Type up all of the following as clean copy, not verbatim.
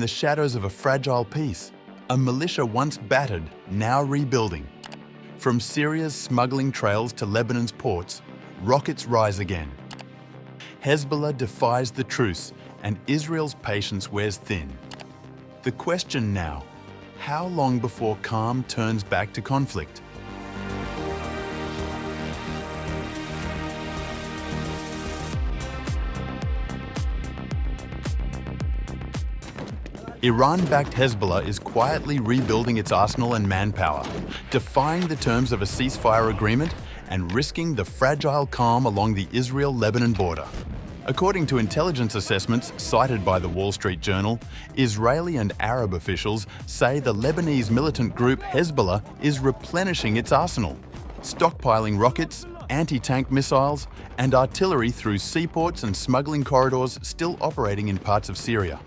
the shadows of a fragile peace, a militia once battered, now rebuilding. From Syria's smuggling trails to Lebanon's ports, rockets rise again. Hezbollah defies the truce, and Israel's patience wears thin. The question now, how long before calm turns back to conflict? Iran-backed Hezbollah is quietly rebuilding its arsenal and manpower, defying the terms of a ceasefire agreement and risking the fragile calm along the Israel-Lebanon border. According to intelligence assessments cited by the Wall Street Journal, Israeli and Arab officials say the Lebanese militant group Hezbollah is replenishing its arsenal, stockpiling rockets, anti-tank missiles, and artillery through seaports and smuggling corridors still operating in parts of Syria.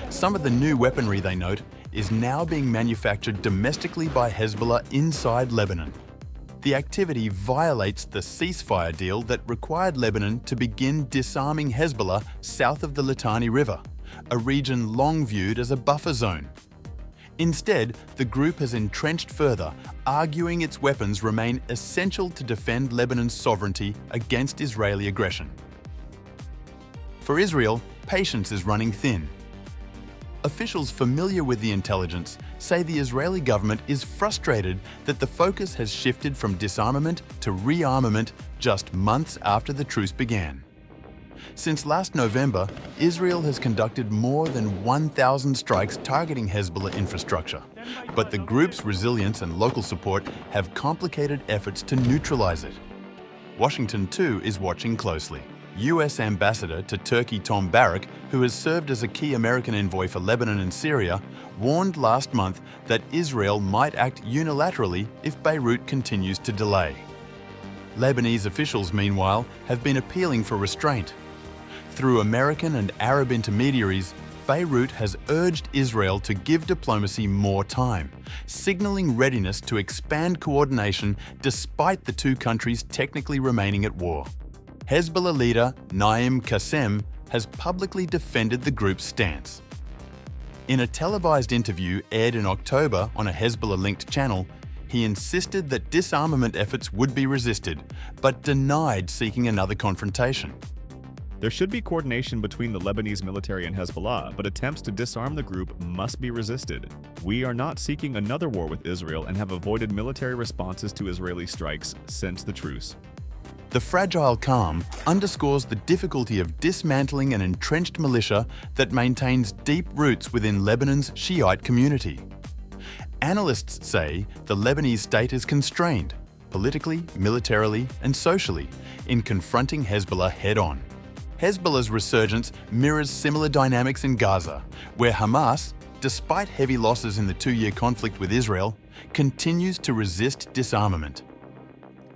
Some of the new weaponry, they note, is now being manufactured domestically by Hezbollah inside Lebanon. The activity violates the ceasefire deal that required Lebanon to begin disarming Hezbollah south of the Litani River, a region long viewed as a buffer zone. Instead, the group has entrenched further, arguing its weapons remain essential to defend Lebanon's sovereignty against Israeli aggression. For Israel, patience is running thin. Officials familiar with the intelligence say the Israeli government is frustrated that the focus has shifted from disarmament to rearmament just months after the truce began. Since last November, Israel has conducted more than 1,000 strikes targeting Hezbollah infrastructure, but the group's resilience and local support have complicated efforts to neutralize it. Washington, too, is watching closely. US Ambassador to Turkey Tom Barrack, who has served as a key American envoy for Lebanon and Syria, warned last month that Israel might act unilaterally if Beirut continues to delay. Lebanese officials, meanwhile, have been appealing for restraint. Through American and Arab intermediaries, Beirut has urged Israel to give diplomacy more time, signaling readiness to expand coordination despite the two countries technically remaining at war. Hezbollah leader Naim Qassem has publicly defended the group's stance. In a televised interview aired in October on a Hezbollah-linked channel, he insisted that disarmament efforts would be resisted, but denied seeking another confrontation. There should be coordination between the Lebanese military and Hezbollah, but attempts to disarm the group must be resisted. We are not seeking another war with Israel and have avoided military responses to Israeli strikes since the truce. The fragile calm underscores the difficulty of dismantling an entrenched militia that maintains deep roots within Lebanon's Shiite community. Analysts say the Lebanese state is constrained, politically, militarily, and socially, in confronting Hezbollah head-on. Hezbollah's resurgence mirrors similar dynamics in Gaza, where Hamas, despite heavy losses in the two-year conflict with Israel, continues to resist disarmament.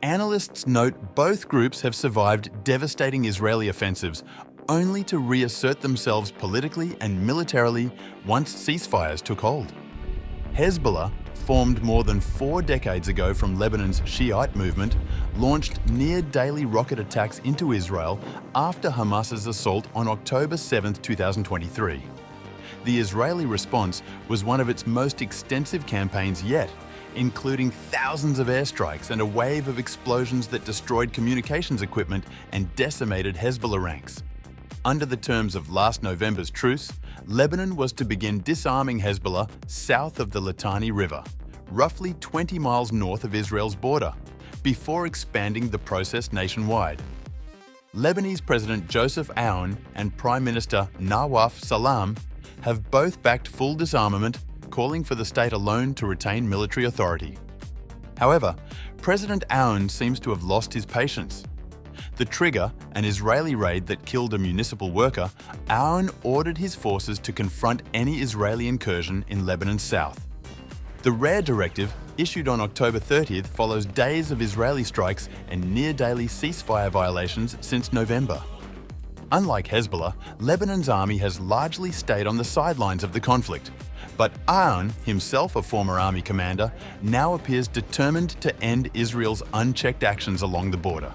Analysts note both groups have survived devastating Israeli offensives only to reassert themselves politically and militarily once ceasefires took hold. Hezbollah, formed more than 4 decades ago from Lebanon's Shiite movement, launched near-daily rocket attacks into Israel after Hamas's assault on October 7, 2023. The Israeli response was one of its most extensive campaigns yet, including thousands of airstrikes and a wave of explosions that destroyed communications equipment and decimated Hezbollah ranks. Under the terms of last November's truce, Lebanon was to begin disarming Hezbollah south of the Litani River, roughly 20 miles north of Israel's border, before expanding the process nationwide. Lebanese President Joseph Aoun and Prime Minister Nawaf Salam have both backed full disarmament, calling for the state alone to retain military authority. However, President Aoun seems to have lost his patience. The trigger, an Israeli raid that killed a municipal worker, Aoun ordered his forces to confront any Israeli incursion in Lebanon's south. The rare directive, issued on October 30th, follows days of Israeli strikes and near-daily ceasefire violations since November. Unlike Hezbollah, Lebanon's army has largely stayed on the sidelines of the conflict. But Aoun, himself a former army commander, now appears determined to end Israel's unchecked actions along the border.